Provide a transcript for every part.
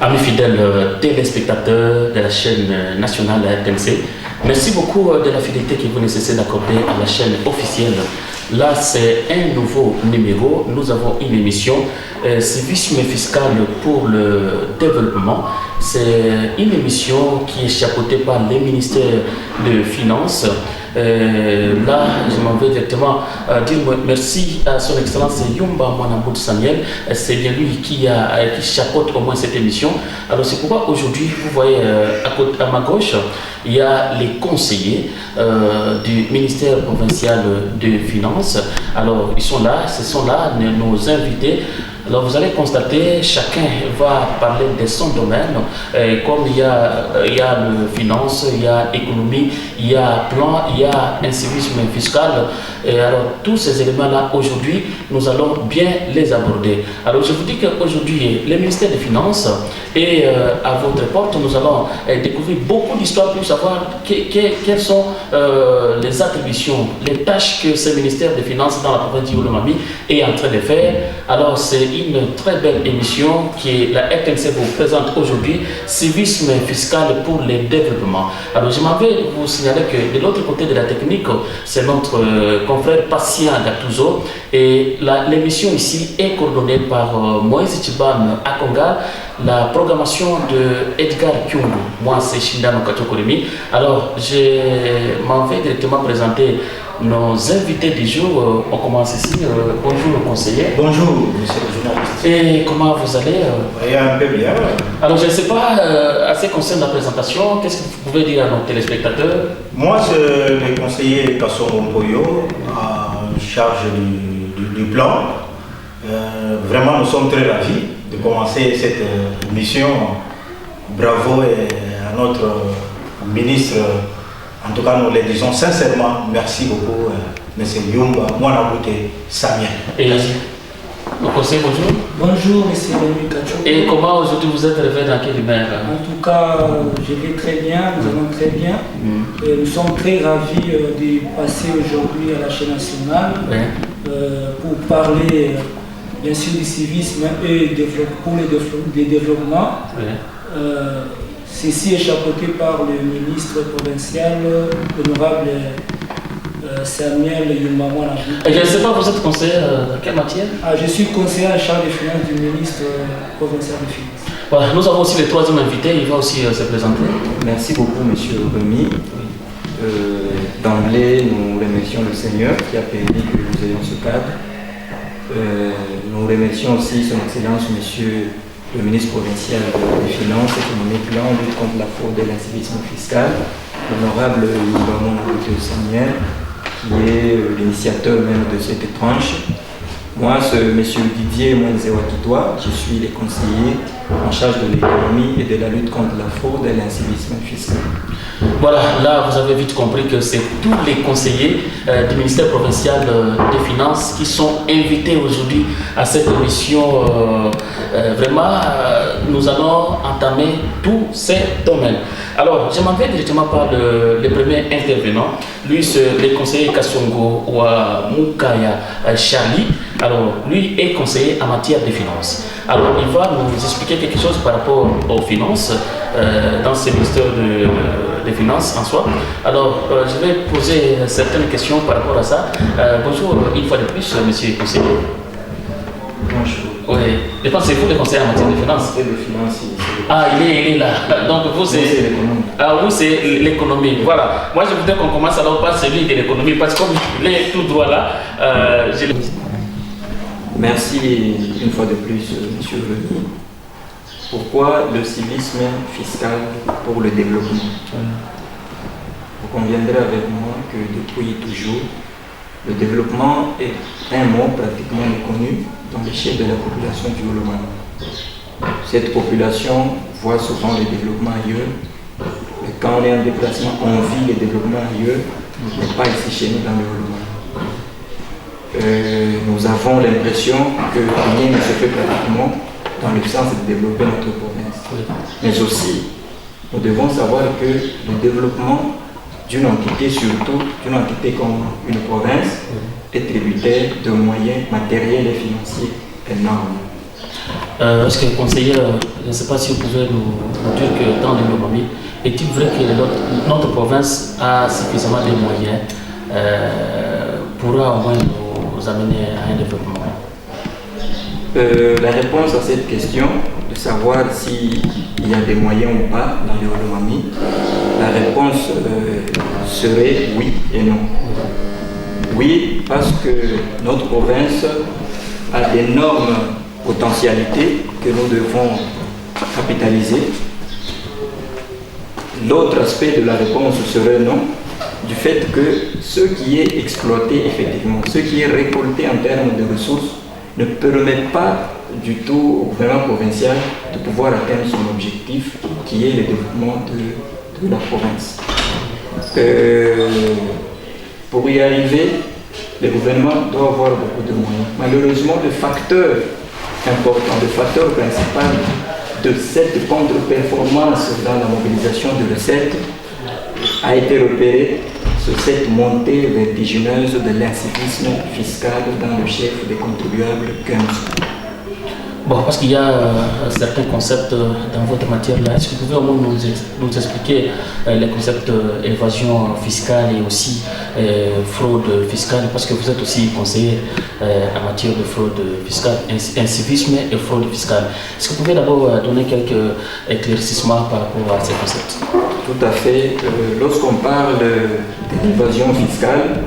Amis fidèles téléspectateurs de la chaîne nationale RTNC, merci beaucoup de la fidélité que vous nécessitez d'accorder à la chaîne officielle. Là, c'est un nouveau numéro. Nous avons une émission civisme fiscal pour le développement. C'est une émission qui est chapeautée par les ministères de Finances. Là, je m'en vais directement dire merci à son excellence Yumba Mwanambout Samuel. C'est bien lui qui chapeaute au moins cette émission. Alors c'est pourquoi aujourd'hui, vous voyez à ma gauche, il y a les conseillers du ministère provincial de Finances. Alors ils sont là, ce sont là nos invités. Alors vous allez constater, chacun va parler de son domaine, comme il y a le finance, il y a économie, il y a plan, il y a un civisme fiscal. Et alors tous ces éléments-là, aujourd'hui, nous allons bien les aborder. Alors je vous dis qu'aujourd'hui, le ministère des Finances est à votre porte. Nous allons découvrir beaucoup d'histoires pour savoir quelles sont les attributions, les tâches que ce ministère des Finances dans la province d'Iolomami est en train de faire. Alors c'est une très belle émission qui la RTNC vous présente aujourd'hui, civisme fiscal pour le développement. Alors je m'en vais vous signaler que de l'autre côté de la technique, c'est notre confrère Patient Gattuso, et l'émission ici est coordonnée par Moïse Chiban Akonga, la programmation de Edgar Kyungu. Moi c'est Shindano Kachokoremi. Alors je m'en vais directement présenter nos invités du jour. On commence ici. Bonjour le conseiller. Bonjour monsieur le journaliste. Et comment vous allez? Un peu bien. Alors je ne sais pas, à ce qui concerne la présentation, qu'est-ce que vous pouvez dire à nos téléspectateurs? Moi c'est le conseiller Kassomo Mpoyo, en charge du plan. Vraiment nous sommes très ravis de commencer cette mission. Bravo à notre ministre. En tout cas, nous le disons sincèrement, merci beaucoup, M. Yumba Mwanambout Samuel. Et le conseiller, bonjour. Bonjour, M. Rémi Kacho. Et comment aujourd'hui vous êtes réveillé dans quelle humeur? En tout cas, je vais très bien, nous allons très bien. Nous sommes très ravis de passer aujourd'hui à la chaîne nationale pour parler, bien sûr, du civisme et pour le développement. Ceci est chapeauté par le ministre provincial, l'honorable Samuel Yumba Mwanambout. Je ne sais pas, vous êtes conseiller dans quelle matière? Je suis conseiller en charge des finances du ministre provincial des Finances. Voilà, nous avons aussi le troisième invité, il va aussi se présenter. Merci beaucoup, monsieur Rémi. D'emblée, nous remercions le Seigneur qui a permis que nous ayons ce cadre. Nous remercions aussi son Excellence, monsieur le ministre provincial des Finances, économie, plan, lutte contre la fraude et l'incivisme fiscal, l'honorable Yumba Mwanambout Samuel, qui est l'initiateur même de cette tranche. Moi, c'est monsieur Didier Mwenzewa-Kitwa, je suis le conseiller en charge de l'économie et de la lutte contre la fraude et l'incivisme fiscal. Voilà, là vous avez vite compris que c'est tous les conseillers du ministère provincial des Finances qui sont invités aujourd'hui à cette émission. Vraiment, nous allons entamer tous ces domaines. Alors, je m'en vais directement par le premier intervenant. Lui, c'est le conseiller Kassongo Mukaya Charlie. Alors, lui est conseiller en matière de finances. Alors, il va nous expliquer quelque chose par rapport aux finances dans ce ministère des Finances en soi. Alors, je vais poser certaines questions par rapport à ça. Bonjour, une fois de plus, monsieur le conseiller. Bonjour. Oui, je pense que c'est vous le conseiller en matière de finances. C'est le financier. Ah, il est là. Donc, vous, c'est l'économie. Ah, vous, c'est l'économie. Voilà. Moi, je voudrais qu'on commence alors par celui de l'économie, parce que comme il est tout droit là, Merci une fois de plus, monsieur Rémi. Pourquoi le civisme fiscal pour le développement? Vous conviendrez avec moi que depuis toujours, le développement est un mot pratiquement méconnu dans l'échelle de la population du Olomami. Cette population voit souvent le développement ailleurs, et quand on est en déplacement, on vit le développement ailleurs, mais pas ici chez nous dans le Olomami. Nous avons l'impression que rien ne se fait pratiquement dans le sens de développer notre province. Mais aussi, nous devons savoir que le développement d'une entité, surtout d'une entité comme une province, est tributaire de moyens matériels et financiers énormes. Est-ce que, conseiller, je ne sais pas si vous pouvez nous dire que dans l'Olomami, est-il vrai que notre province a suffisamment de moyens pourra au moins nous amener à un développement? La réponse à cette question, de savoir s'il y a des moyens ou pas dans les Olomami, la réponse serait oui et non. Oui, parce que notre province a d'énormes potentialités que nous devons capitaliser. L'autre aspect de la réponse serait non, du fait que ce qui est exploité effectivement, ce qui est récolté en termes de ressources, ne permet pas du tout au gouvernement provincial de pouvoir atteindre son objectif qui est le développement de la province. Pour y arriver, le gouvernement doit avoir beaucoup de moyens. Malheureusement, le facteur important, le facteur principal de cette contre-performance dans la mobilisation de recettes a été repéré sur cette montée vertigineuse de l'incivisme fiscal dans le chef des contribuables que nous sommes. Bon, parce qu'il y a certains concepts dans votre matière là. Est-ce que vous pouvez au moins nous expliquer les concepts évasion fiscale et aussi fraude fiscale, parce que vous êtes aussi conseiller en matière de fraude fiscale, incivisme et fraude fiscale. Est-ce que vous pouvez d'abord donner quelques éclaircissements par rapport à ces concepts? Tout à fait. Lorsqu'on parle d'évasion fiscale,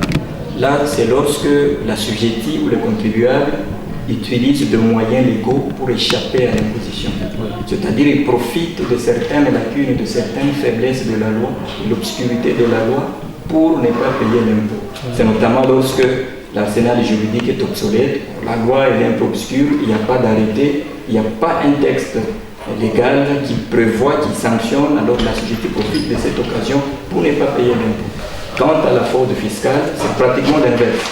là c'est lorsque l'assujetti ou le contribuable utilise de moyens légaux pour échapper à l'imposition. C'est-à-dire qu'il profite de certaines lacunes, de certaines faiblesses de la loi, de l'obscurité de la loi, pour ne pas payer l'impôt. C'est notamment lorsque l'arsenal juridique est obsolète, la loi est un peu obscure, il n'y a pas d'arrêté, il n'y a pas un texte légal qui prévoit, qui sanctionne, alors la société profite de cette occasion pour ne pas payer l'impôt. Quant à la fraude fiscale, c'est pratiquement l'inverse.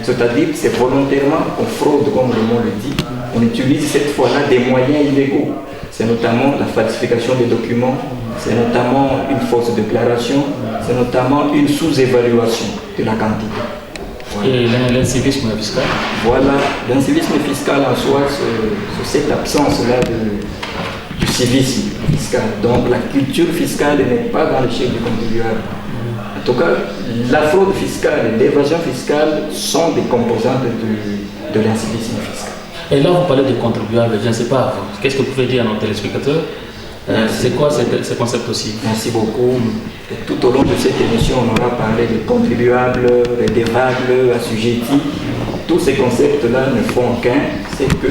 C'est-à-dire que c'est volontairement qu'on fraude, comme le mot le dit. On utilise cette fois-là des moyens illégaux. C'est notamment la falsification des documents, c'est notamment une fausse déclaration, c'est notamment une sous-évaluation de la quantité. Voilà. Et l'incivisme fiscal? Voilà, l'incivisme fiscal en soi, c'est cette absence-là du civisme fiscal. Donc la culture fiscale n'est pas dans le chef du contribuable. En tout cas, la fraude fiscale et l'évasion fiscale sont des composantes de l'incivisme fiscal. Et là, vous parlez des contribuables, je ne sais pas, qu'est-ce que vous pouvez dire à nos téléspectateurs? C'est quoi ce concept aussi? Merci beaucoup. Et tout au long de cette émission, on aura parlé de contribuables, redevables, assujettis. Tous ces concepts-là ne font qu'un, c'est que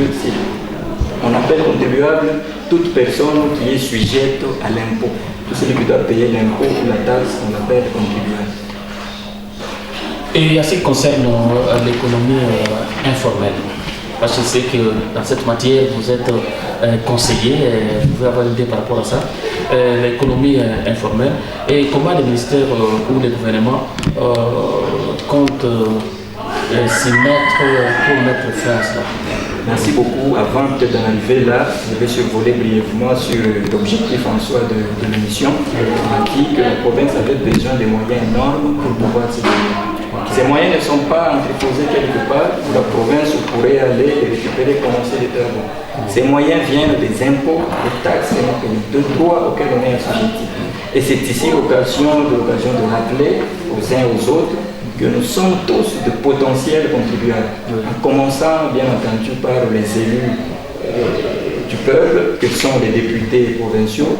on appelle contribuable toute personne qui est sujette à l'impôt. Tout celui qui doit payer l'impôt ou la taxe, on l'appelle contribuable. Et en ce qui concerne l'économie informelle, parce que je sais que dans cette matière, vous êtes conseiller, vous pouvez avoir une idée par rapport à ça, l'économie informelle, et comment le ministère ou le gouvernement comptent s'y mettre pour mettre fin à cela? Merci beaucoup. Avant d'en arriver là, je vais survoler brièvement sur l'objectif en soi de l'émission. On a dit que la province avait besoin de moyens énormes pour pouvoir se développer. Ces moyens ne sont pas entreposés quelque part où la province pourrait aller et récupérer, commencer les travaux. Ces moyens viennent des impôts, des taxes et de droits auxquels on est assujetti. Et c'est ici l'occasion de rappeler aux uns et aux autres que nous sommes tous de potentiels contribuables, en commençant bien entendu par les élus du peuple, que sont les députés provinciaux.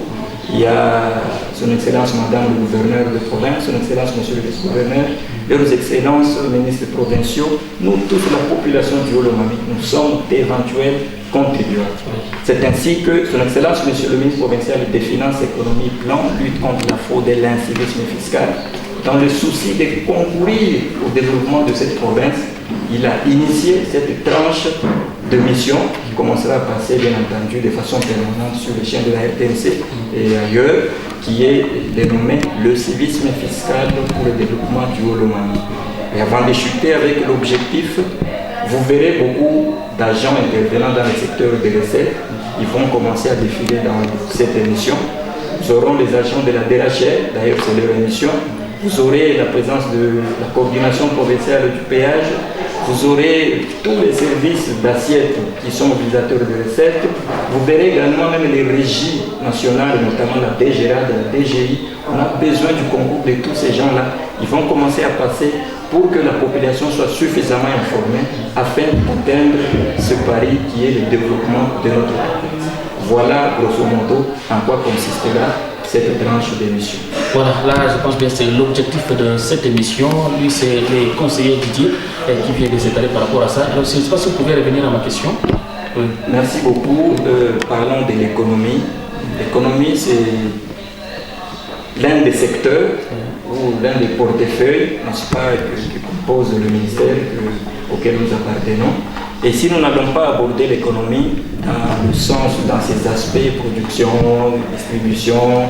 Il y a son Excellence Madame le gouverneur de province, son Excellence Monsieur le vice-gouverneur, leurs Excellences ministres provinciaux. Nous, toute la population du Olomami, nous sommes d'éventuels contribuables. C'est ainsi que son Excellence Monsieur le ministre provincial des Finances, Économie, Plan, lutte contre la fraude et l'incivisme fiscal, dans le souci de concourir au développement de cette province, il a initié cette tranche de mission qui commencera à passer, bien entendu, de façon permanente sur les chaînes de la RTNC et ailleurs, qui est dénommé le civisme fiscal pour le développement du Olomami. Et avant de chuter avec l'objectif, vous verrez beaucoup d'agents intervenant dans le secteur des recettes. Ils vont commencer à défiler dans cette émission. Nous aurons les agents de la DRHR, d'ailleurs c'est leur émission. Vous aurez la présence de la coordination provinciale du péage, vous aurez tous les services d'assiette qui sont mobilisateurs de recettes. Vous verrez également même les régies nationales, notamment la DGRA, la DGI. On a besoin du concours de tous ces gens-là. Ils vont commencer à passer pour que la population soit suffisamment informée afin d'atteindre ce pari qui est le développement de notre pays. Voilà grosso modo en quoi consistera cette tranche d'émission. Voilà, là je pense bien que c'est l'objectif de cette émission. Lui c'est le conseiller Didier qui vient de s'étaler par rapport à ça. Alors je ne sais pas si vous pouvez revenir à ma question. Oui. Merci beaucoup. Parlons de l'économie. L'économie c'est l'un des secteurs ou l'un des portefeuilles, n'est-ce pas, qui compose le ministère auquel nous appartenons. Et si nous n'allons pas aborder l'économie dans le sens, dans ses aspects, production, distribution,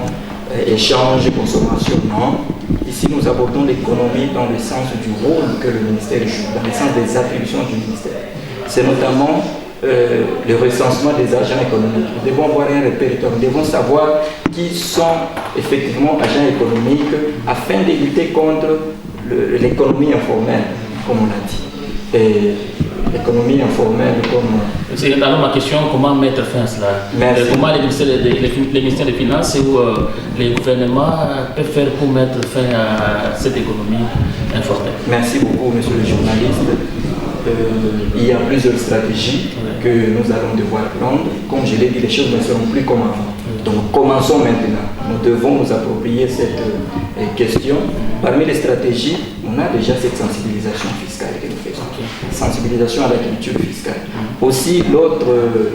échange, consommation, non. Ici, nous abordons l'économie dans le sens du rôle que le ministère joue, dans le sens des attributions du ministère. C'est notamment le recensement des agents économiques. Nous devons avoir un répertoire, nous devons savoir qui sont effectivement agents économiques afin de lutter contre l'économie informelle, comme on l'a dit. Et l'économie informelle, comme... C'est alors ma question, comment mettre fin à cela? Comment les ministères des Finances ou les gouvernements peuvent faire pour mettre fin à cette économie informelle? Merci beaucoup, monsieur le journaliste. Il y a plusieurs stratégies que nous allons devoir prendre. Comme je l'ai dit, les choses ne seront plus comme avant. Donc commençons maintenant. Nous devons nous approprier cette question. Parmi les stratégies, on a déjà cette sensibilisation fiscale que nous faisons. Sensibilisation à la culture fiscale. Aussi, l'autre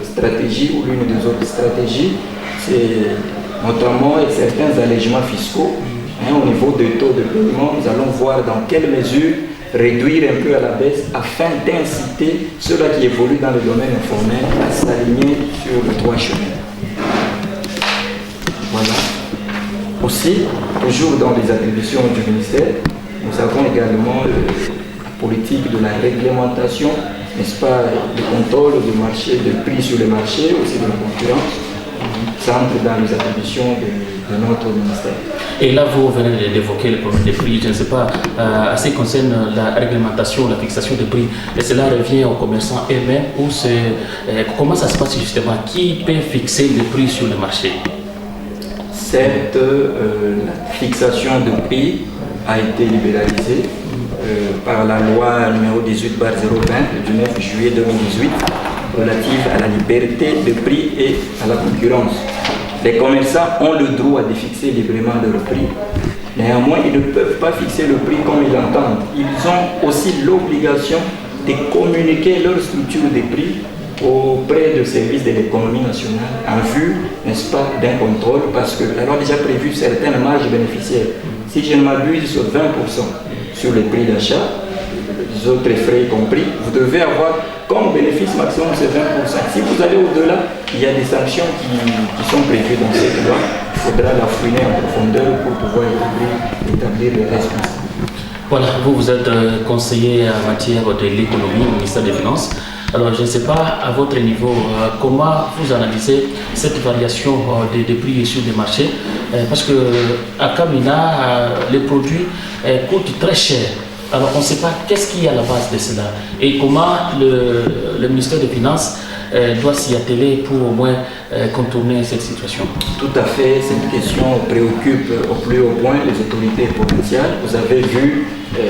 stratégie ou l'une des autres stratégies, c'est notamment certains allègements fiscaux. Au niveau des taux de paiement, nous allons voir dans quelle mesure réduire un peu à la baisse afin d'inciter ceux-là qui évoluent dans le domaine informel à s'aligner sur le droit chemin. Voilà. Aussi, toujours dans les attributions du ministère, nous avons également la politique de la réglementation, n'est-ce pas, le contrôle du marché, de prix sur le marché, aussi de la concurrence, ça entre dans les attributions de notre ministère. Et là, vous venez d'évoquer le problème des prix. Je ne sais pas, à ce qui concerne la réglementation, la fixation des prix, et cela revient aux commerçants eux-mêmes ou comment ça se passe justement? Qui peut fixer les prix sur le marché? Certes, la fixation de prix a été libéralisée par la loi numéro 18/020 du 9 juillet 2018 relative à la liberté de prix et à la concurrence. Les commerçants ont le droit de fixer librement leur prix. Néanmoins, ils ne peuvent pas fixer le prix comme ils l'entendent. Ils ont aussi l'obligation de communiquer leur structure de prix auprès du service de l'économie nationale en vue, n'est-ce pas, d'un contrôle, parce que la loi a déjà prévu certaines marges bénéficiaires. Si je ne m'abuse sur 20% sur les prix d'achat, les autres frais compris, vous devez avoir comme bénéfice maximum ces 20%. Si vous allez au-delà, il y a des sanctions qui sont prévues dans cette loi. Il faudra la fouiner en profondeur pour pouvoir établir les responsables. Voilà, vous êtes conseiller en matière de l'économie au ministère des Finances. Alors je ne sais pas, à votre niveau, comment vous analysez cette variation des prix sur les marchés, parce qu'à Kamina, les produits coûtent très cher. Alors on ne sait pas qu'est-ce qui est à la base de cela et comment le ministère des Finances doit s'y atteler pour au moins contourner cette situation. Tout à fait, cette question préoccupe au plus haut point les autorités provinciales. Vous avez vu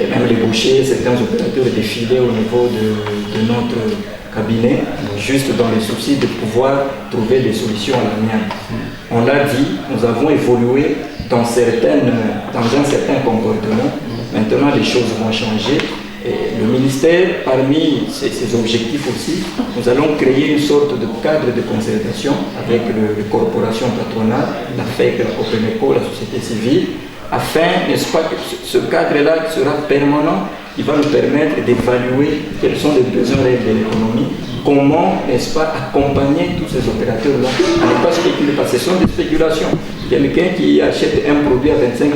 même les bouchers, certains opérateurs défiler au niveau de notre cabinet, juste dans le souci de pouvoir trouver des solutions à l'amiable. On l'a dit, nous avons évolué dans un certain comportement. Maintenant, les choses vont changer. Et le ministère, parmi ses objectifs aussi, nous allons créer une sorte de cadre de concertation avec les corporations patronales, la FEC, la Copeneco, la société civile, afin, n'est-ce pas, que ce cadre-là sera permanent. Il va nous permettre d'évaluer quels sont les besoins réels de l'économie, comment, n'est-ce pas, accompagner tous ces opérateurs-là à ne pas spéculer, parce que ce sont des spéculations. Quelqu'un qui achète un produit à 25 000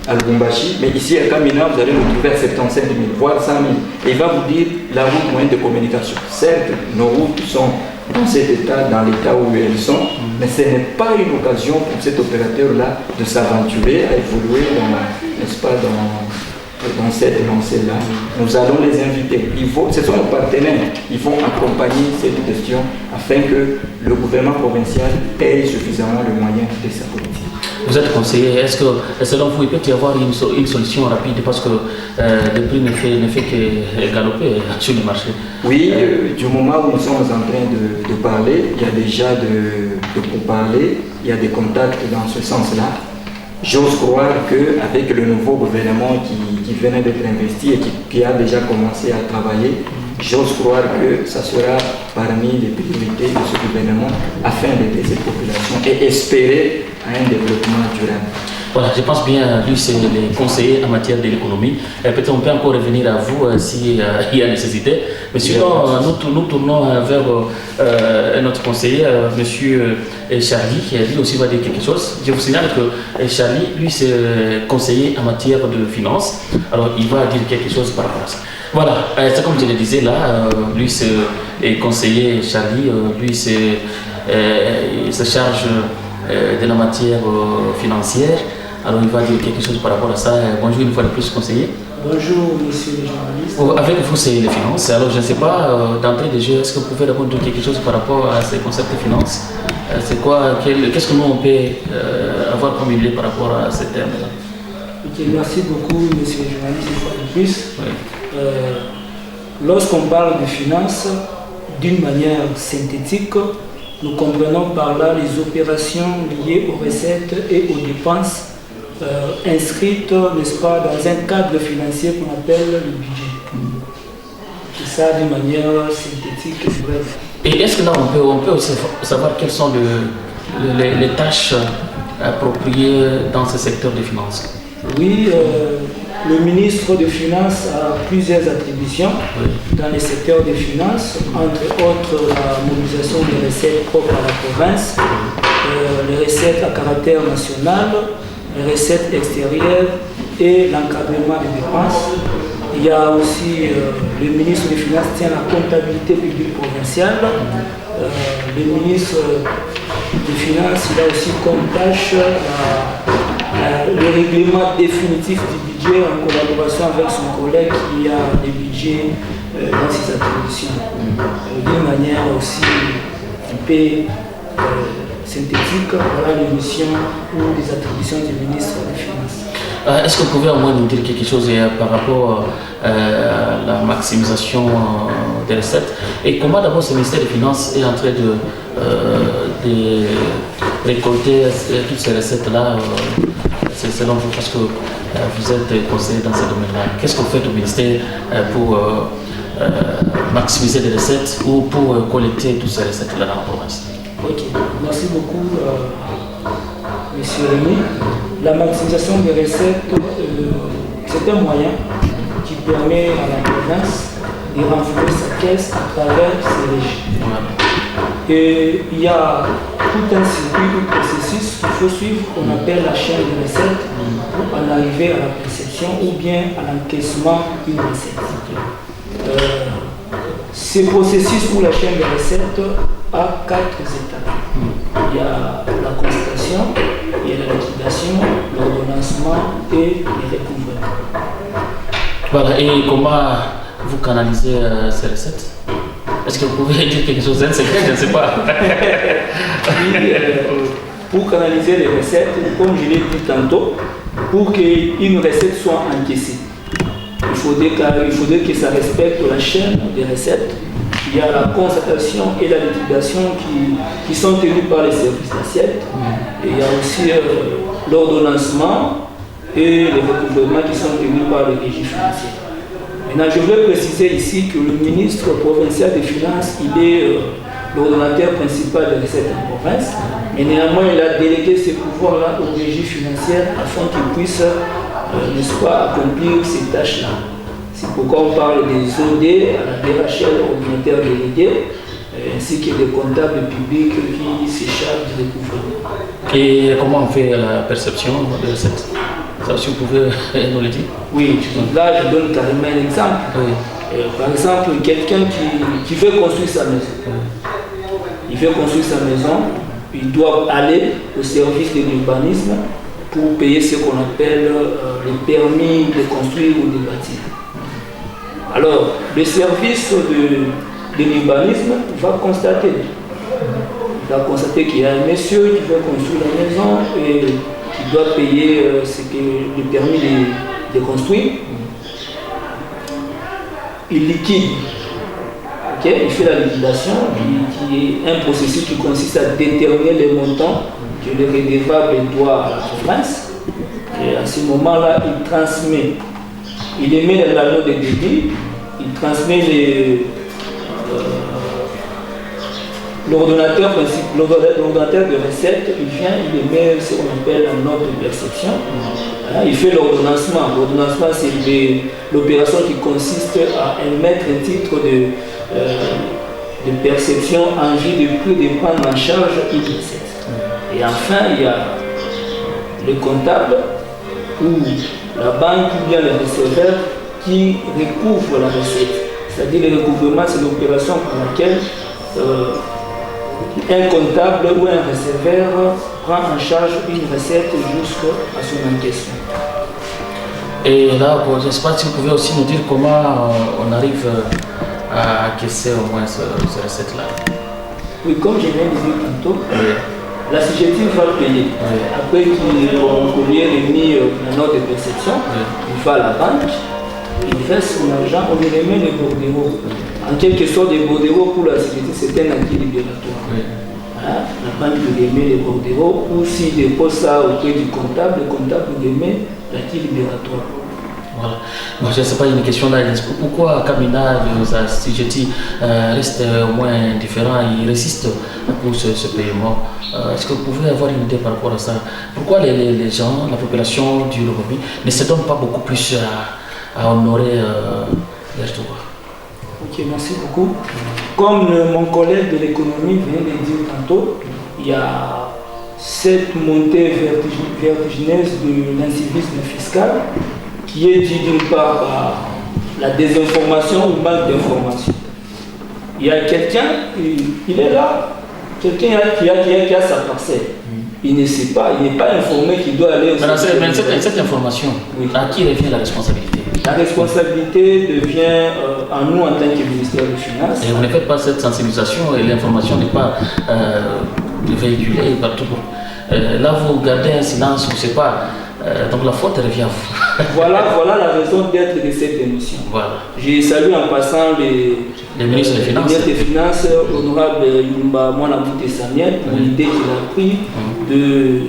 à Lubumbashi, mais ici à Kamina, vous allez le trouver à 75 000, voire 100 000. Et il va vous dire la route moyenne de communication. Certes, nos routes sont dans cet état, dans l'état où elles sont, mais ce n'est pas une occasion pour cet opérateur-là de s'aventurer, à évoluer dans, n'est-ce pas, dans dans cette lancée-là. Nous allons les inviter. Ce sont nos partenaires. Ils vont accompagner cette question afin que le gouvernement provincial ait suffisamment le moyen de sa politique. Vous êtes conseiller, est-ce que selon vous, il peut y avoir une solution rapide parce que le prix ne fait que galoper sur le marché? Oui, du moment où nous sommes en train de parler, il y a déjà de pourparlers, il y a des contacts dans ce sens-là. J'ose croire qu'avec le nouveau gouvernement qui venait d'être investi et qui a déjà commencé à travailler, j'ose croire que ça sera parmi les priorités de ce gouvernement afin d'aider cette population et espérer à un développement durable. Voilà, je pense bien, lui, c'est les conseillers en matière de l'économie. Peut-être on peut encore revenir à vous s'il y a nécessité. Mais sinon, nous tournons vers notre conseiller, monsieur Charlie, qui lui aussi va dire quelque chose. Je vous signale que Charlie, lui, c'est conseiller en matière de finances. Alors, il va dire quelque chose par rapport à ça. Voilà, c'est comme je le disais là, lui, c'est conseiller Charlie, lui, il se charge de la matière financière. Alors il va dire quelque chose par rapport à ça. Bonjour une fois de plus, conseiller. Bonjour, monsieur le journaliste. Avec vous, c'est les finances. Alors je ne sais pas, d'entrée de jeu, est-ce que vous pouvez répondre quelque chose par rapport à ces concepts de finances? C'est quoi, qu'est-ce que nous on peut avoir comme idée par rapport à ces termes-là? Ok, merci beaucoup, monsieur le journaliste, une fois de plus. Oui. Lorsqu'on parle de finances, d'une manière synthétique, nous comprenons par là les opérations liées aux recettes et aux dépenses inscrites, n'est-ce pas, dans un cadre financier qu'on appelle le budget. C'est ça d'une manière synthétique et brève. Et est-ce que là on peut aussi savoir quelles sont les tâches appropriées dans ce secteur des finances? Oui, le ministre des Finances a plusieurs attributions dans le secteur des finances, entre autres la mobilisation des recettes propres à la province, les recettes à caractère national, les recettes extérieures et l'encadrement des dépenses. Il y a aussi le ministre des Finances tient la comptabilité publique provinciale. Le ministre des Finances, il a aussi comme tâche le règlement définitif du budget en collaboration avec son collègue qui a des budgets dans ses attributions. D'une manière aussi un peu synthétique, voilà les missions ou les attributions du ministre des Finances. Est-ce que vous pouvez au moins nous dire quelque chose par rapport à la maximisation des recettes et comment d'abord ce ministère des Finances est en train de récolter toutes ces recettes-là selon vous, parce que vous êtes conseiller dans ce domaine-là. Qu'est-ce que vous faites au ministère pour maximiser les recettes ou pour collecter toutes ces recettes-là dans la province? Ok, merci beaucoup, monsieur Rémi. La maximisation des recettes, c'est un moyen qui permet à la province de renflouer sa caisse à travers ses régies. Et il y a tout un circuit, un processus qu'il faut suivre qu'on appelle la chaîne de recettes pour en arriver à la perception ou bien à l'encaissement d'une recette. Ce processus ou la chaîne de recettes a 4 étapes. Il y a la constatation, il y a la liquidation, l'ordonnancement et les recouvrements. Voilà, et comment vous canalisez ces recettes? Est-ce que vous pouvez dire quelque chose d'un secret? Je ne sais pas. Oui, pour canaliser les recettes, comme je l'ai dit tantôt, pour qu'une recette soit encaissée, il faudrait que ça respecte la chaîne des recettes. Il y a la constatation et la liquidation qui sont tenues par les services d'assiette. Et il y a aussi l'ordonnancement et les recouvrements qui sont tenus par les régies financières. Maintenant, je veux préciser ici que le ministre provincial des Finances, il est l'ordonnateur principal des recettes en province, mais néanmoins, il a délégué ses pouvoirs-là aux régies financières afin qu'ils puissent, n'est-ce pas, accomplir ces tâches-là. C'est pourquoi on parle des OD, à la DRHL, ordinateur délégué, ainsi que des comptables publics qui se chargent du recouvrement. Et comment on fait la perception de recettes? Ça, si vous pouvez nous le dire. Oui, là je donne carrément un exemple. Oui. Par exemple, quelqu'un qui veut construire sa maison. Il veut construire sa maison, il doit aller au service de l'urbanisme pour payer ce qu'on appelle les permis de construire ou de bâtir. Alors, le service de l'urbanisme va constater qu'il y a un monsieur qui veut construire la maison et qui doit payer le permis de construire. Il liquide. Okay? Il fait la liquidation, qui est un processus qui consiste à déterminer les montants que le redevable doit à la province. Et à ce moment-là, il transmet, il émet la note de débit, il transmet l'ordonnateur de recette, il vient, il émet ce qu'on appelle la note de perception. Il fait l'ordonnancement. L'ordonnancement, c'est l'opération qui consiste à émettre un titre de perception en vue de prendre en charge une recette. Et enfin, il y a le comptable ou la banque ou bien le receveur qui recouvre la recette. C'est-à-dire le recouvrement, c'est l'opération pour laquelle un comptable ou un receveur prend en charge une recette jusqu'à son encaissement. Et là, bon, je ne sais pas si vous pouvez aussi nous dire comment on arrive à encaisser au moins cette recette-là. Oui, comme je viens de dire tantôt, la CGT va payer. Après qu'il ait remis la note de perception, il va à la banque, il verse son argent, on lui remet les bordereaux. En quelque sorte, les bordereaux pour la CGT, c'est un acquis libératoire. La banque lui remet les bordereaux, ou s'il dépose ça auprès du comptable, le comptable lui remet l'acquis libératoire. Voilà. Bon, je ne sais pas, il y a une question là. Pourquoi Kamina, la CGT, reste au moins différent, il résiste pour ce paiement? Est-ce que vous pouvez avoir une idée par rapport à ça? Pourquoi les gens, la population du Lomami ne se donne pas beaucoup plus à honorer leur droit? Ok, merci beaucoup. Comme mon collègue de l'économie vient de dire tantôt, il y a cette montée vertigineuse de l'incivisme fiscal qui est due d'une part par la désinformation ou manque d'information. Il y a quelqu'un, il est là, quelqu'un qui a sa parcelle. Il ne sait pas, il n'est pas informé qu'il doit aller au Mais cette information, à qui revient la responsabilité? La responsabilité devient à nous en tant que ministère des Finances. Et vous ne faites pas cette sensibilisation et l'information n'est pas véhiculée partout. Là, vous gardez un silence, on ne sait pas. Donc la faute revient à vous. Voilà la raison d'être de cette émission. Voilà. Je salue en passant le ministre des Finances, honorable Yumba Mwanabute Samuel, pour l'idée qu'il a pris de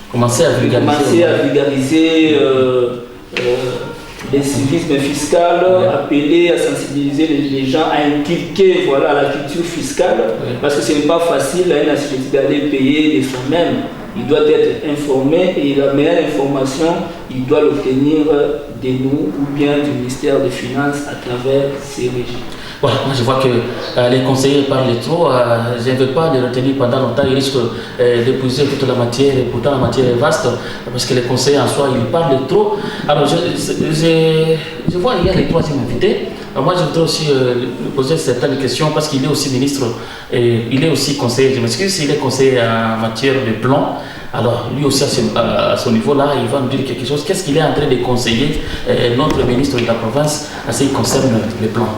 commencer à vulgariser l'incivisme fiscal, appeler à sensibiliser les gens à inculquer la culture fiscale, parce que ce n'est pas facile à une société d'aller payer de soi-même. Il doit être informé et la meilleure information, il doit l'obtenir de nous ou bien du ministère des Finances à travers ces régimes. Voilà, moi je vois que les conseillers parlent trop, je ne veux pas les retenir pendant longtemps, ils risquent d'épuiser toute la matière, et pourtant la matière est vaste, parce que les conseillers en soi, ils parlent trop. Alors je vois, il y a les troisième invités. Alors moi je voudrais aussi lui poser certaines questions, parce qu'il est aussi ministre, et il est aussi conseiller, je m'excuse, s'il est conseiller en matière de plan. Alors lui aussi à ce niveau-là, il va nous dire quelque chose. Qu'est-ce qu'il est en train de conseiller notre ministre de la province en ce qui concerne les plans?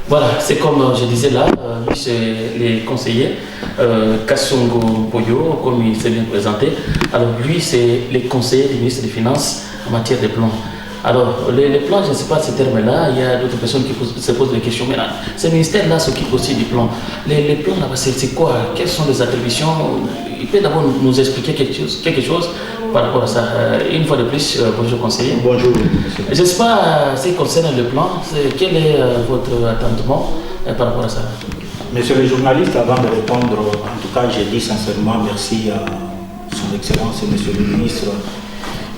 Voilà, c'est comme je disais là, lui c'est les conseillers, Kassongo Boyo, comme il s'est bien présenté. Alors lui c'est les conseillers du ministre des Finances en matière de plans. Alors les plans, je ne sais pas ce terme-là, il y a d'autres personnes qui se posent des questions. Mais là, ce ministère-là s'occupe aussi du plan. Les plans là-bas, c'est quoi? Quelles sont les attributions? Il peut d'abord nous expliquer quelque chose par rapport à ça. Une fois de plus, bonjour conseiller. Bonjour. Je ne sais pas, ce qui concerne le plan, quel est votre attendement par rapport à ça? Monsieur le journaliste, avant de répondre, en tout cas, j'ai dit sincèrement merci à son Excellence et Monsieur le ministre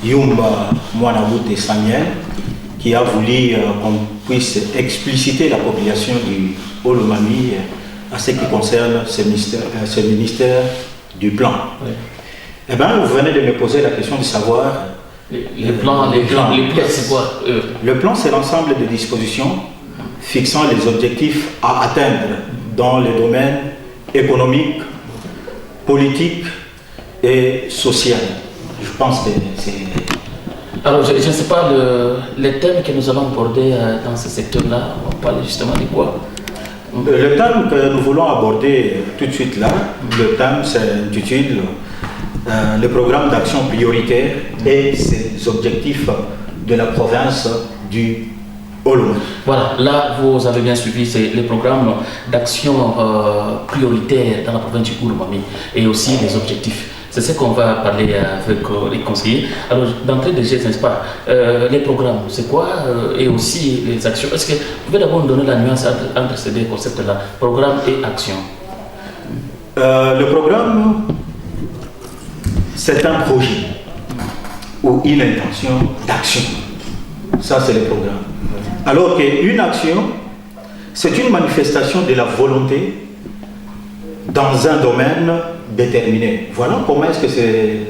Yumba Mwanabute Samuel, qui a voulu qu'on puisse expliciter la population du Haut-Lomami à ce qui concerne ce ministère du plan. Oui. Eh bien, vous venez de me poser la question de savoir... Les plans, c'est quoi? Le plan, c'est l'ensemble des dispositions fixant les objectifs à atteindre dans les domaines économiques, politiques et sociaux. je pense que c'est... Alors, je ne sais pas, les thèmes que nous allons aborder dans ce secteur-là, on parle justement de quoi? Le thème que nous voulons aborder tout de suite là, le thème s'intitule le programme d'action prioritaire et ses objectifs de la province du Haut-Lomami. Voilà, là vous avez bien suivi, c'est le programme d'action prioritaire dans la province du Haut-Lomami et aussi les objectifs. C'est ce qu'on va parler avec les conseillers. Alors, d'entrée de jeu, n'est-ce pas, les programmes, c'est quoi et aussi les actions. Est-ce que vous pouvez d'abord nous donner la nuance entre ces deux concepts-là, programme et action? Le programme, c'est un projet ou une intention d'action. Ça, c'est le programme. Alors qu'une action, c'est une manifestation de la volonté dans un domaine déterminé. Voilà comment est-ce que ces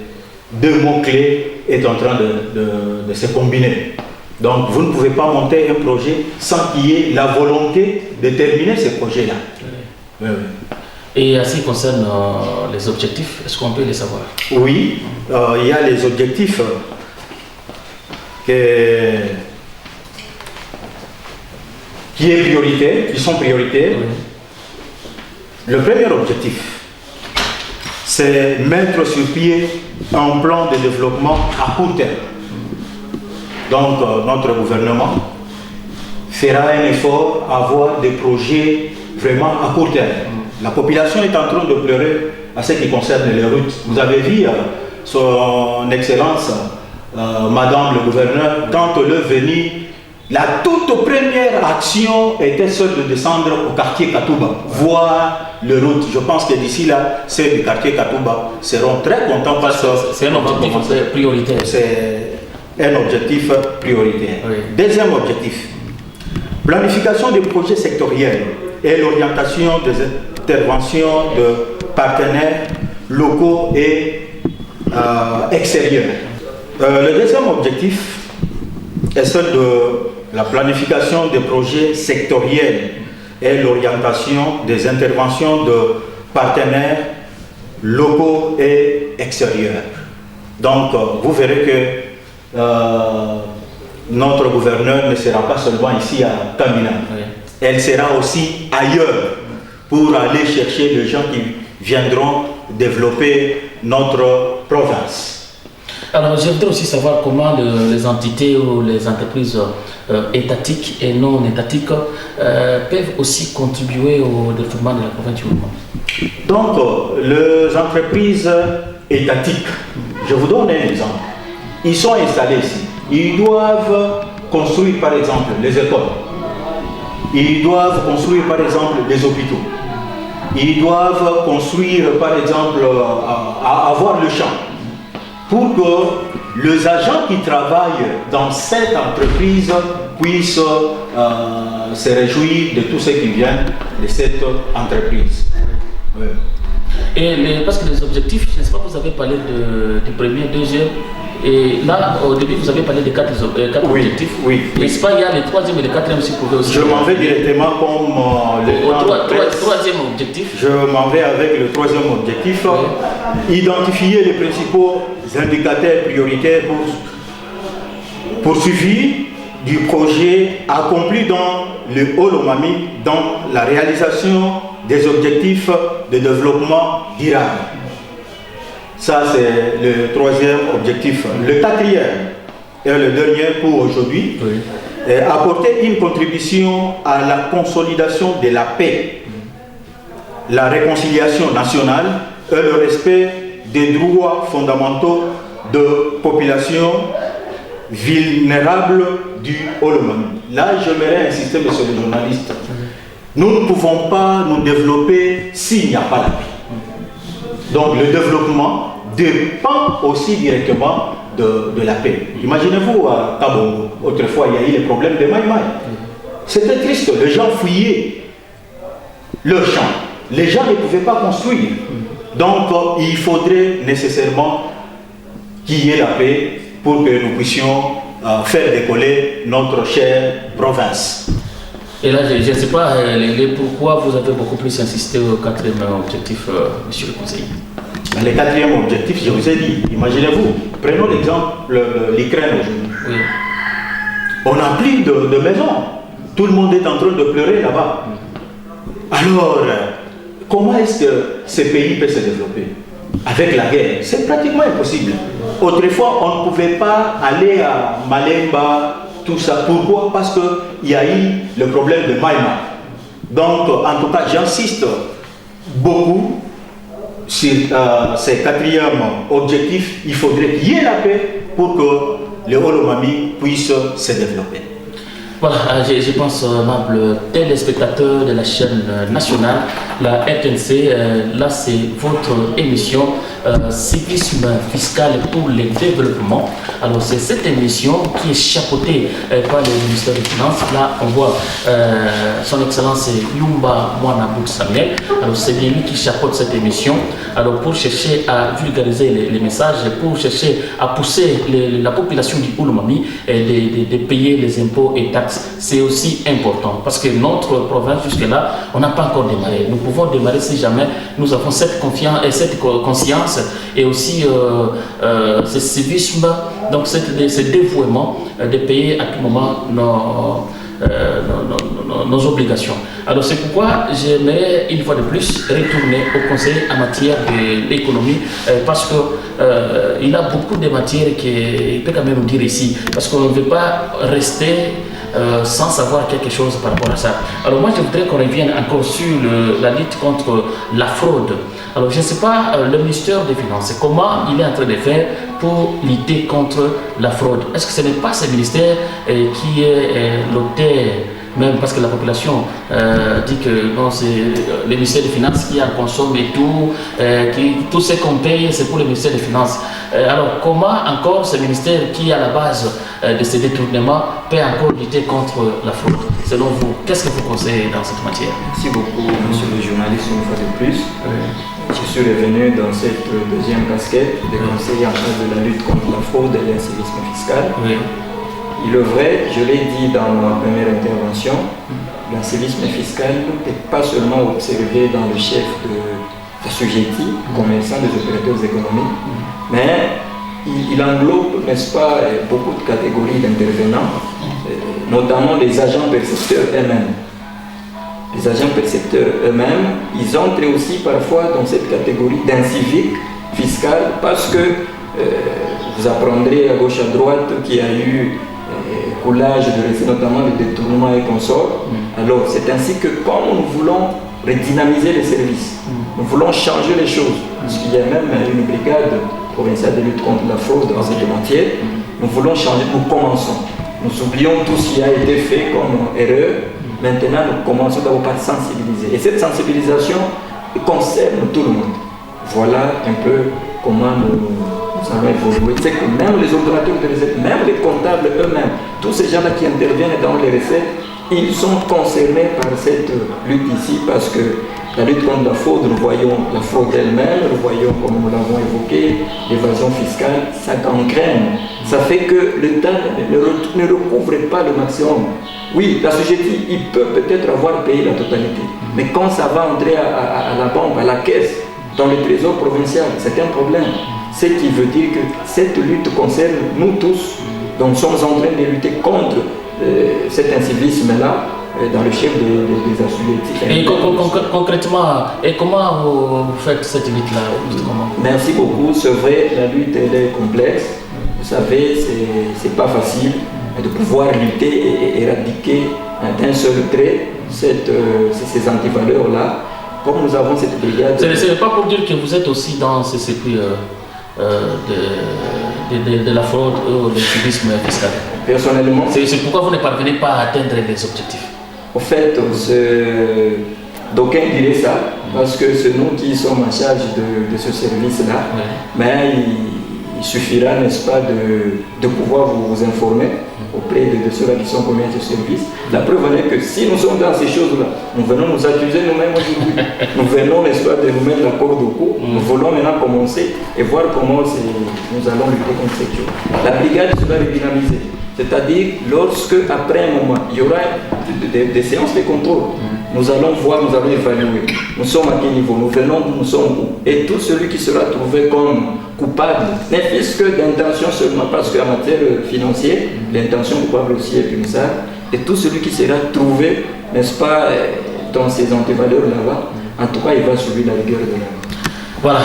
deux mots-clés est en train de se combiner. Donc, vous ne pouvez pas monter un projet sans qu'il y ait la volonté de terminer ce projet-là. Oui, oui. Et en ce qui concerne les objectifs, est-ce qu'on peut les savoir? Oui, il y a les objectifs qui sont prioritaires. Oui. Le premier objectif, c'est mettre sur pied un plan de développement à court terme. Donc, notre gouvernement fera un effort à avoir des projets vraiment à court terme. La population est en train de pleurer à ce qui concerne les routes. Vous avez vu son Excellence, Madame le gouverneur, quand elle est venue, la toute première action était celle de descendre au quartier Katouba, voir les routes. Je pense que d'ici là, ceux du quartier Katouba seront très contents parce que c'est un objectif prioritaire. C'est un objectif prioritaire. Oui. Deuxième objectif, planification des projets sectoriels et l'orientation des interventions de partenaires locaux et extérieurs. Le deuxième objectif est celui de la planification des projets sectoriels et l'orientation des interventions de partenaires locaux et extérieurs. Donc, vous verrez que notre gouverneur ne sera pas seulement ici à Kamina. Oui. Elle sera aussi ailleurs pour aller chercher les gens qui viendront développer notre province. Alors, je voudrais aussi savoir comment les entités ou les entreprises étatiques et non étatiques peuvent aussi contribuer au développement de la province du Haut-Lomami. Donc, les entreprises étatiques, je vous donne un exemple. Ils sont installés ici. Ils doivent construire, par exemple, les écoles. Ils doivent construire, par exemple, les hôpitaux. Ils doivent construire, par exemple, avoir le champ. Pour que les agents qui travaillent dans cette entreprise puissent se réjouir de tout ce qui vient de cette entreprise. Oui. Et parce que les objectifs, je ne sais pas, vous avez parlé du premier, deuxième, et là, au début, vous avez parlé de quatre oui, objectifs. Oui. N'est-ce pas, il y a le troisième et le quatrième si vous pouvez aussi. Je m'en vais directement comme le troisième objectif. Je m'en vais avec le troisième objectif. Oui. Identifier les principaux indicateurs prioritaires pour suivi du projet accompli dans le Haut-Lomami dans la réalisation des objectifs de développement durable. Ça, c'est le troisième objectif. Le quatrième et le dernier pour aujourd'hui, oui. Apporter une contribution à la consolidation de la paix, la réconciliation nationale et le respect des droits fondamentaux de populations vulnérables du Haut-Lomami. Là, j'aimerais insister, monsieur le journaliste. Nous ne pouvons pas nous développer s'il n'y a pas la paix. Donc le développement dépend aussi directement de la paix. Imaginez-vous à Kabongo, autrefois il y a eu les problèmes de Maïmaï. C'était triste, les gens fouillaient leurs champs. Les gens ne pouvaient pas construire. Donc il faudrait nécessairement qu'il y ait la paix pour que nous puissions faire décoller notre chère province. Et là, je ne sais pas pourquoi vous avez beaucoup plus insisté au quatrième objectif, monsieur le conseiller. Le quatrième objectif, je vous ai dit, imaginez-vous, prenons l'exemple de l'Ukraine aujourd'hui. Oui. On n'a plus de maison. Tout le monde est en train de pleurer là-bas. Alors, comment est-ce que ce pays peut se développer? Avec la guerre, c'est pratiquement impossible. Autrefois, on ne pouvait pas aller à Malemba, tout ça. Pourquoi? Parce qu'il y a eu le problème de Maïma. Donc, en tout cas, j'insiste beaucoup sur ces quatrième objectifs. Il faudrait qu'il y ait la paix pour que le Holomami puisse se développer. Voilà, je pense, amables téléspectateurs de la chaîne nationale, la RTNC, là c'est votre émission Civisme fiscal pour le développement. Alors c'est cette émission qui est chapeautée par le ministère des Finances. Là on voit son excellence Yumba Mwanabou Samuel. Alors c'est bien lui qui chapeaute cette émission. Alors pour chercher à vulgariser les messages, pour chercher à pousser la population du Holomami de payer les impôts et taxes. C'est aussi important parce que notre province jusque-là, on n'a pas encore démarré. Nous pouvons démarrer si jamais nous avons cette confiance et cette conscience et aussi ce civisme, donc ce dévouement de payer à tout moment nos obligations. Alors c'est pourquoi j'aimerais une fois de plus retourner au conseil en matière de l'économie parce qu'il a beaucoup de matières qu'il peut quand même nous dire ici parce qu'on ne veut pas rester sans savoir quelque chose par rapport à ça. Alors moi je voudrais qu'on revienne encore sur la lutte contre la fraude. Alors je ne sais pas le ministère des Finances, comment il est en train de faire pour lutter contre la fraude. Est-ce que ce n'est pas ce ministère qui est l'auteur, même parce que la population dit que non, c'est le ministère des Finances qui en consomme et tout ce qu'on paye c'est pour le ministère des Finances. Alors comment encore ce ministère qui est à la base de ces détournements peut encore lutter contre la fraude? Selon vous, qu'est-ce que vous conseillez dans cette matière? Merci beaucoup, monsieur le journaliste, une fois de plus. Je suis revenu dans cette deuxième casquette de conseiller en charge de la lutte contre la fraude et l'incivisme fiscal. Oui. Il est vrai, je l'ai dit dans ma première intervention, l'incivisme fiscal n'est pas seulement observé dans le chef d'assujettis, commerçants, des opérateurs économiques, mais il englobe, n'est-ce pas, beaucoup de catégories d'intervenants, notamment les agents percepteurs eux-mêmes. Les agents percepteurs eux-mêmes, ils entrent aussi parfois dans cette catégorie d'incivique fiscal parce que vous apprendrez à gauche à droite qu'il y a eu coulage de recettes, notamment le détournement et consorts. Alors c'est ainsi que comme nous voulons redynamiser les services, nous voulons changer les choses, parce qu'il y a même une brigade provinciale de lutte contre la fraude dans cette matière, nous voulons changer, nous commençons. Nous oublions tout ce qui a été fait comme erreur. Maintenant, nous commençons d'abord par sensibiliser. Et cette sensibilisation concerne tout le monde. Voilà un peu comment nous allons évoluer. C'est que même les opérateurs de recettes, même les comptables eux-mêmes, tous ces gens-là qui interviennent dans les recettes, ils sont concernés par cette lutte ici parce que la lutte contre la fraude, nous voyons la fraude elle-même, nous voyons, comme nous l'avons évoqué, l'évasion fiscale, ça gangrène. Ça fait que l'État ne recouvre pas le maximum. Oui, l'assujetti, il peut peut-être avoir payé la totalité, mais quand ça va entrer à la banque, à la caisse, dans le trésor provincial, c'est un problème. Ce qui veut dire que cette lutte concerne nous tous, donc nous sommes en train de lutter contre cet incivisme-là dans le chef des assujettis. Et concrètement, et comment vous faites cette lutte-là? Merci beaucoup, c'est vrai, la lutte elle est complexe. Vous savez, c'est pas facile de pouvoir lutter et éradiquer d'un seul trait ces antivaleurs-là. Comme nous avons cette brigade... C'est pas pour dire que vous êtes aussi dans ce circuit de la fraude ou du civisme fiscal. Personnellement... C'est pourquoi vous ne parvenez pas à atteindre les objectifs. Au fait, d'aucuns diraient ça, parce que c'est nous qui sommes en charge de ce service-là. Oui. Mais il suffira, n'est-ce pas, de pouvoir vous informer auprès de ceux-là qui sont commis à ce service. La preuve est que si nous sommes dans ces choses-là, nous venons nous accuser nous-mêmes aujourd'hui. Nous venons, n'est-ce pas, de nous mettre la corde au cou. Nous voulons maintenant commencer et voir comment nous allons lutter contre cette chose. La brigade sera redynamisée. C'est-à-dire, lorsque, après un moment, il y aura des séances de contrôle. Nous allons voir, nous allons évaluer. Nous sommes à quel niveau, nous venons, nous sommes où. Et tout celui qui sera trouvé comme coupable, n'est que d'intention seulement, parce qu'en matière financière, l'intention coupable aussi est punissable. Et tout celui qui sera trouvé, n'est-ce pas, dans ces antivaleurs là-bas, en tout cas, il va subir la rigueur de la loi. Voilà,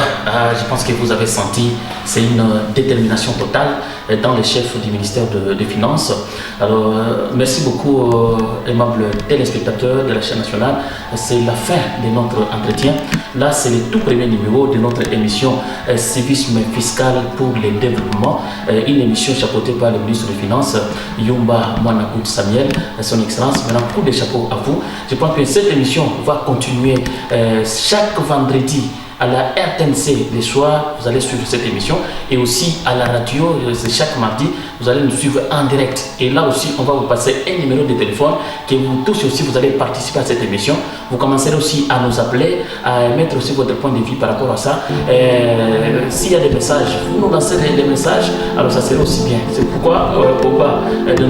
je pense que vous avez senti, c'est une détermination totale dans les chefs du ministère des Finances. Alors, merci beaucoup, aimables téléspectateurs de la chaîne nationale. C'est la fin de notre entretien. Là, c'est le tout premier numéro de notre émission Civisme fiscal pour le développement, une émission chapeautée par le ministre des Finances, Yumba Mwanakout Samuel, son excellence. Maintenant, coup de chapeau à vous. Je pense que cette émission va continuer chaque vendredi à la RTNC les soirs, vous allez suivre cette émission, et aussi à la radio, c'est chaque mardi, vous allez nous suivre en direct. Et là aussi, on va vous passer un numéro de téléphone que vous tous aussi, vous allez participer à cette émission. Vous commencerez aussi à nous appeler, à mettre aussi votre point de vue par rapport à ça. S'il y a des messages, vous nous lancez des messages, alors ça serait aussi bien. C'est pourquoi au bas de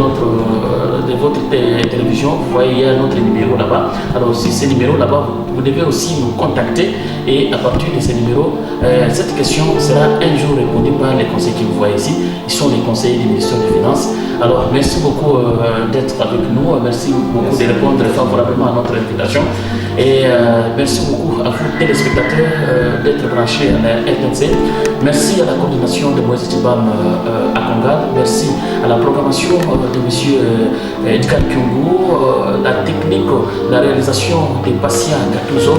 votre télévision, vous voyez, il y a un autre numéro là-bas. Alors si ce numéro là-bas, vous devez aussi nous contacter, et à partir de ces numéros, cette question sera un jour répondue par les conseillers que vous voyez ici. Ils sont les conseillers du ministère des Finances. Alors merci beaucoup d'être avec nous, merci beaucoup de répondre favorablement à notre invitation, et merci beaucoup à vous téléspectateurs d'être branchés à la RTNC. Merci à la coordination de Moïse Tibam à Congal, merci à la programmation de M. Edgar Kyungu, la technique, la réalisation des patients Gatouzo.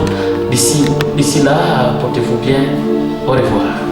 D'ici là, portez-vous bien, au revoir.